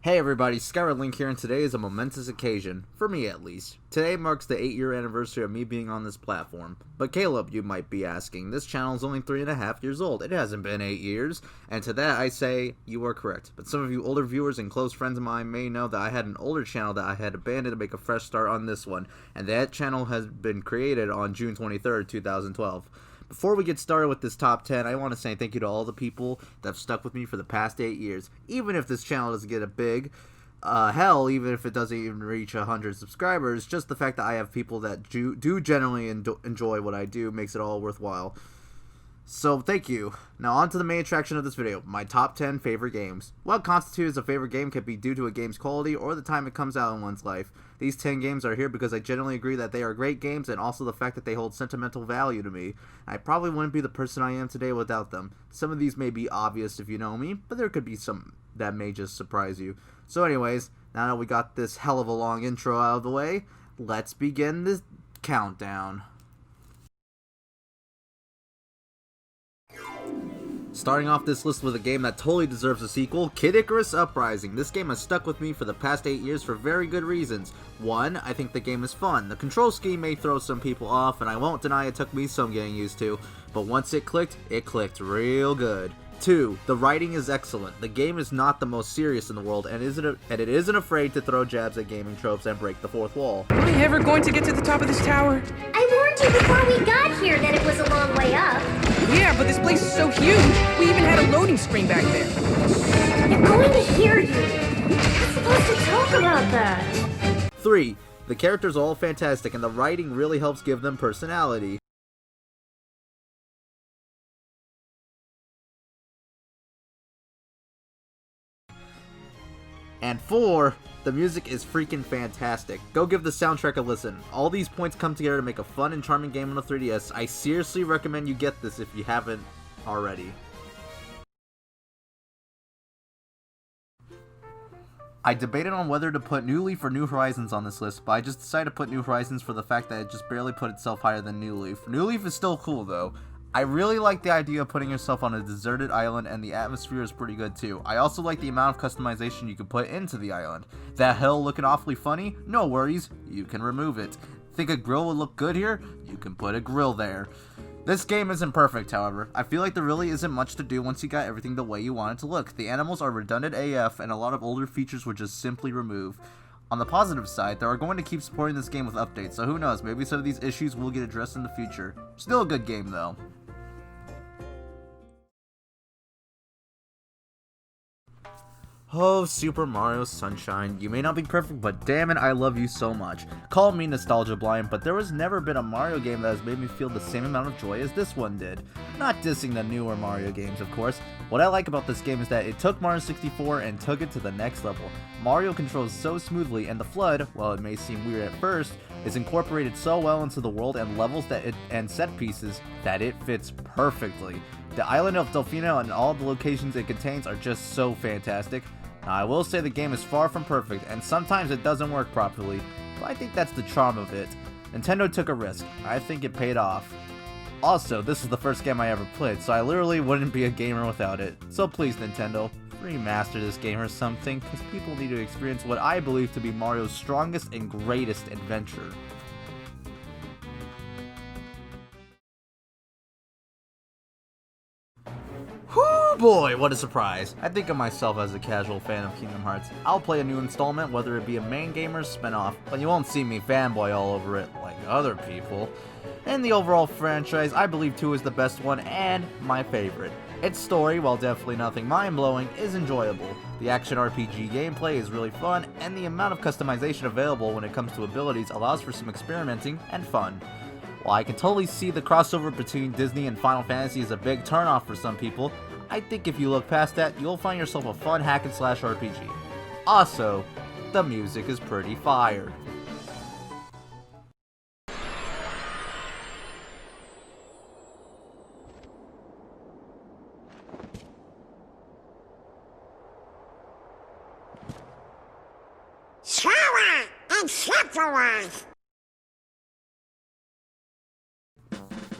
Hey everybody, Skyward Link here, and today is a momentous occasion, for me at least. Today marks the 8-year anniversary of me being on this platform. But Caleb, you might be asking, this channel is only 3.5 years old. It hasn't been 8 years. And to that I say, you are correct. But some of you older viewers and close friends of mine may know that I had an older channel that I had abandoned to make a fresh start on this one. And that channel has been created on June 23rd, 2012. Before we get started with this top 10, I want to say thank you to all the people that have stuck with me for the past 8 years. Even if this channel doesn't get a big, hell, even if it doesn't even reach 100 subscribers, just the fact that I have people that do generally enjoy what I do makes it all worthwhile. So, thank you. Now on to the main attraction of this video, my top 10 favorite games. What constitutes a favorite game can be due to a game's quality or the time it comes out in one's life. These 10 games are here because I generally agree that they are great games and also the fact that they hold sentimental value to me. I probably wouldn't be the person I am today without them. Some of these may be obvious if you know me, but there could be some that may just surprise you. So anyways, now that we got this hell of a long intro out of the way, let's begin this countdown. Starting off this list with a game that totally deserves a sequel, Icarus Uprising. This game has stuck with me for the past 8 years for very good reasons. One, I think the game is fun. The control scheme may throw some people off, and I won't deny it took me some getting used to, but once it clicked real good. 2, the writing is excellent. The game is not the most serious in the world, and it isn't afraid to throw jabs at gaming tropes and break the fourth wall. Are we ever going to get to the top of this tower? I warned you before we got here that it was a long way up. Yeah, but this place is so huge. We even had a loading screen back there. They're going to hear you. You're not supposed to talk about that. 3, the characters are all fantastic, and the writing really helps give them personality. And 4, the music is freaking fantastic. Go give the soundtrack a listen. All these points come together to make a fun and charming game on the 3DS. I seriously recommend you get this if you haven't already. I debated on whether to put New Leaf or New Horizons on this list, but I just decided to put New Horizons for the fact that it just barely put itself higher than New Leaf. New Leaf is still cool though. I really like the idea of putting yourself on a deserted island, and the atmosphere is pretty good too. I also like the amount of customization you can put into the island. That hill looking awfully funny? No worries, you can remove it. Think a grill would look good here? You can put a grill there. This game isn't perfect, however. I feel like there really isn't much to do once you got everything the way you want it to look. The animals are redundant AF, and a lot of older features were just simply removed. On the positive side, they are going to keep supporting this game with updates, so who knows, maybe some of these issues will get addressed in the future. Still a good game though. Oh, Super Mario Sunshine. You may not be perfect, but damn it, I love you so much. Call me nostalgia blind, but there has never been a Mario game that has made me feel the same amount of joy as this one did. Not dissing the newer Mario games, of course. What I like about this game is that it took Mario 64 and took it to the next level. Mario controls so smoothly, and the FLUDD, while it may seem weird at first, is incorporated so well into the world and levels and set pieces that it fits perfectly. The island of Delfino and all the locations it contains are just so fantastic. Now, I will say the game is far from perfect, and sometimes it doesn't work properly, but I think that's the charm of it. Nintendo took a risk. I think it paid off. Also, this is the first game I ever played, so I literally wouldn't be a gamer without it. So please, Nintendo, remaster this game or something, because people need to experience what I believe to be Mario's strongest and greatest adventure. Whoo boy, what a surprise. I think of myself as a casual fan of Kingdom Hearts. I'll play a new installment, whether it be a main game or spin-off, but you won't see me fanboy all over it like other people. In the overall franchise, I believe 2 is the best one and my favorite. Its story, while definitely nothing mind-blowing, is enjoyable. The action RPG gameplay is really fun, and the amount of customization available when it comes to abilities allows for some experimenting and fun. While I can totally see the crossover between Disney and Final Fantasy is a big turnoff for some people, I think if you look past that, you'll find yourself a fun hack-and-slash RPG. Also, the music is pretty fire.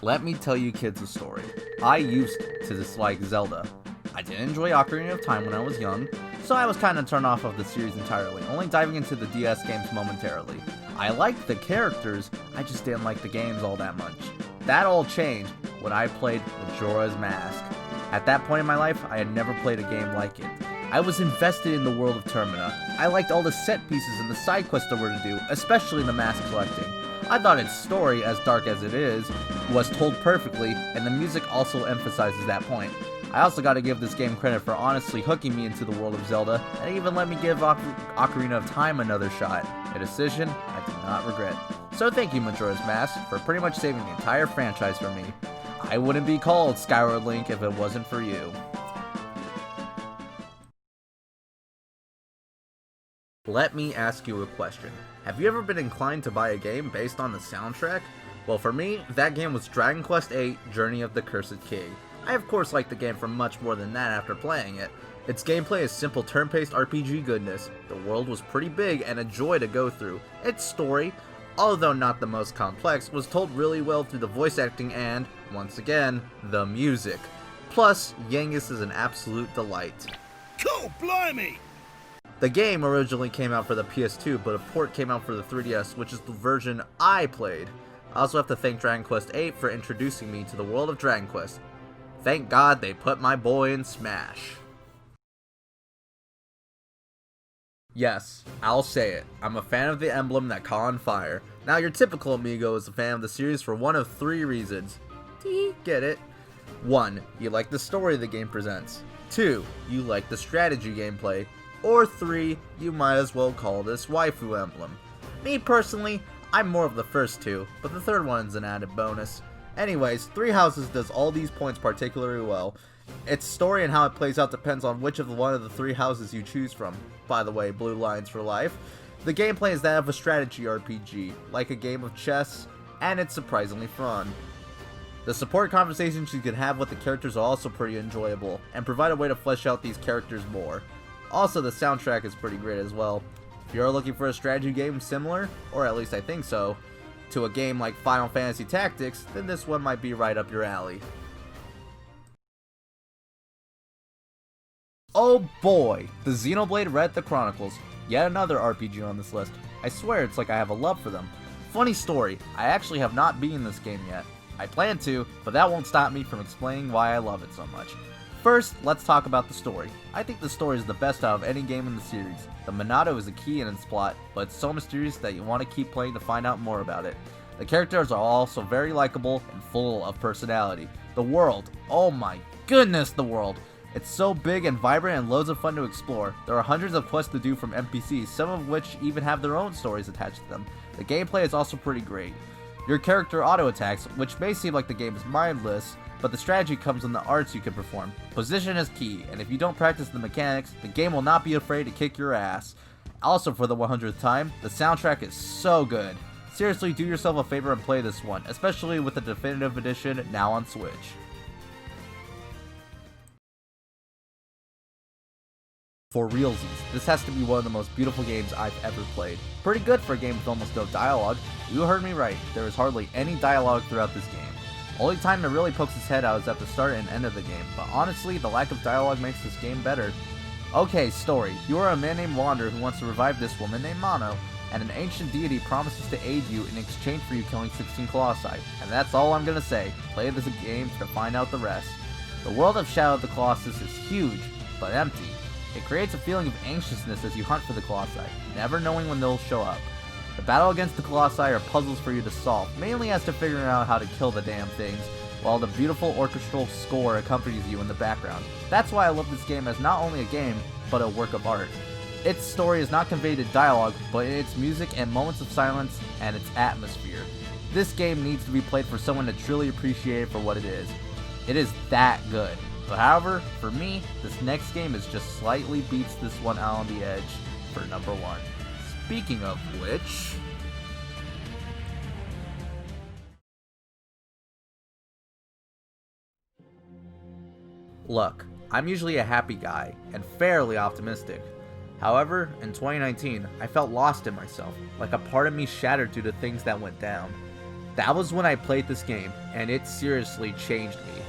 Let me tell you kids a story. I used to dislike Zelda. I did enjoy Ocarina of Time when I was young. so I was kinda turned off of the series entirely, only diving into the DS games momentarily. I liked the characters, I just didn't like the games all that much. That all changed when I played Majora's Mask. At that point in my life, I had never played a game like it. I was invested in the world of Termina. I liked all the set pieces and the side quests there were to do, especially the mask collecting. I thought its story, as dark as it is, was told perfectly, and the music also emphasizes that point. I also gotta give this game credit for honestly hooking me into the world of Zelda, and even let me give Ocarina of Time another shot, a decision I do not regret. So thank you, Majora's Mask, for pretty much saving the entire franchise for me. I wouldn't be called Skyward Link if it wasn't for you. Let me ask you a question. Have you ever been inclined to buy a game based on the soundtrack? Well, for me, that game was Dragon Quest VIII Journey of the Cursed King. I of course liked the game for much more than that after playing it. Its gameplay is simple turn-based RPG goodness. The world was pretty big and a joy to go through. Its story, although not the most complex, was told really well through the voice acting and, once again, the music. Plus, Yangus is an absolute delight. Cool, blimey! The game originally came out for the PS2, but a port came out for the 3DS, which is the version I played. I also have to thank Dragon Quest VIII for introducing me to the world of Dragon Quest. Thank God they put my boy in Smash. Yes, I'll say it. I'm a fan of the emblem that caught on fire. Now, your typical amigo is a fan of the series for one of three reasons. Get it? 1. You like the story the game presents. 2. You like the strategy gameplay. Or 3. You might as well call this waifu emblem. Me personally, I'm more of the first two, but the third one's an added bonus. Anyways, Three Houses does all these points particularly well. Its story and how it plays out depends on which of one of the three houses you choose from. By the way, blue lines for life. The gameplay is that of a strategy RPG, like a game of chess, and it's surprisingly fun. The support conversations you can have with the characters are also pretty enjoyable, and provide a way to flesh out these characters more. Also, the soundtrack is pretty great as well. If you're looking for a strategy game similar, or at least I think so, to a game like Final Fantasy Tactics, then this one might be right up your alley. Oh boy, the Xenoblade Chronicles, yet another RPG on this list. I swear it's like I have a love for them. Funny story, I actually have not beaten this game yet. I plan to, but that won't stop me from explaining why I love it so much. First, let's talk about the story. I think the story is the best out of any game in the series. The Monado is a key in its plot, but it's so mysterious that you want to keep playing to find out more about it. The characters are also very likable and full of personality. The world, oh my goodness, the world! It's so big and vibrant and loads of fun to explore. There are hundreds of quests to do from NPCs, some of which even have their own stories attached to them. The gameplay is also pretty great. Your character auto-attacks, which may seem like the game is mindless, but the strategy comes in the arts you can perform. Position is key, and if you don't practice the mechanics, the game will not be afraid to kick your ass. Also, for the 100th time, the soundtrack is so good. Seriously, do yourself a favor and play this one, especially with the Definitive Edition now on Switch. For realsies, this has to be one of the most beautiful games I've ever played. Pretty good for a game with almost no dialogue. You heard me right, there is hardly any dialogue throughout this game. Only time it really pokes its head out is at the start and end of the game, but honestly, the lack of dialogue makes this game better. Okay, story. You are a man named Wander who wants to revive this woman named Mono, and an ancient deity promises to aid you in exchange for you killing 16 Colossi. And that's all I'm gonna say. Play this game to find out the rest. The world of Shadow of the Colossus is huge, but empty. It creates a feeling of anxiousness as you hunt for the Colossi, never knowing when they'll show up. The battle against the Colossi are puzzles for you to solve, mainly as to figuring out how to kill the damn things, while the beautiful orchestral score accompanies you in the background. That's why I love this game as not only a game, but a work of art. Its story is not conveyed in dialogue, but in its music and moments of silence and its atmosphere. This game needs to be played for someone to truly appreciate it for what it is. It is that good. But however, for me, this next game is just slightly beats this one out on the edge for number 1. Speaking of which... Look, I'm usually a happy guy, and fairly optimistic. However, in 2019, I felt lost in myself, like a part of me shattered due to things that went down. That was when I played this game, and it seriously changed me.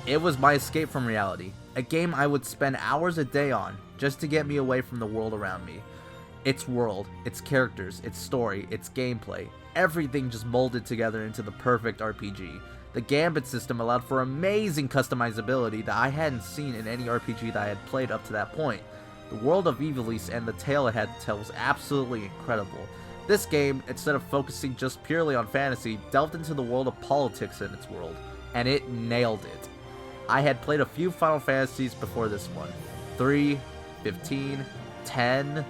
It was my escape from reality. A game I would spend hours a day on just to get me away from the world around me. Its world, its characters, its story, its gameplay, everything just molded together into the perfect RPG. The Gambit system allowed for amazing customizability that I hadn't seen in any RPG that I had played up to that point. The world of Ivalice and the tale it had to tell was absolutely incredible. This game, instead of focusing just purely on fantasy, delved into the world of politics in its world, and it nailed it. I had played a few Final Fantasies before this one, 3, 15, 10,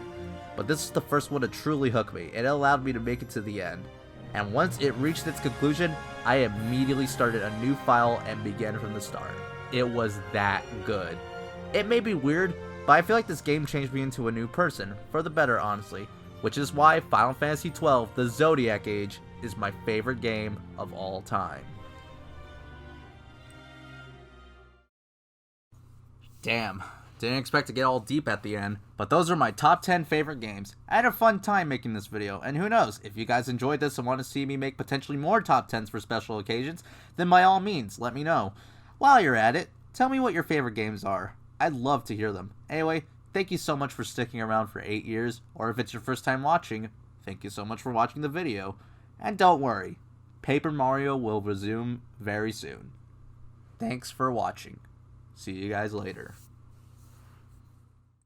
but this is the first one to truly hook me, and it allowed me to make it to the end. And once it reached its conclusion, I immediately started a new file and began from the start. It was that good. It may be weird, but I feel like this game changed me into a new person, for the better honestly, which is why Final Fantasy XII, The Zodiac Age, is my favorite game of all time. Damn, didn't expect to get all deep at the end, but those are my top 10 favorite games. I had a fun time making this video, and who knows, if you guys enjoyed this and want to see me make potentially more top 10s for special occasions, then by all means, let me know. While you're at it, tell me what your favorite games are. I'd love to hear them. Anyway, thank you so much for sticking around for 8 years, or if it's your first time watching, thank you so much for watching the video. And don't worry, Paper Mario will resume very soon. Thanks for watching. See you guys later.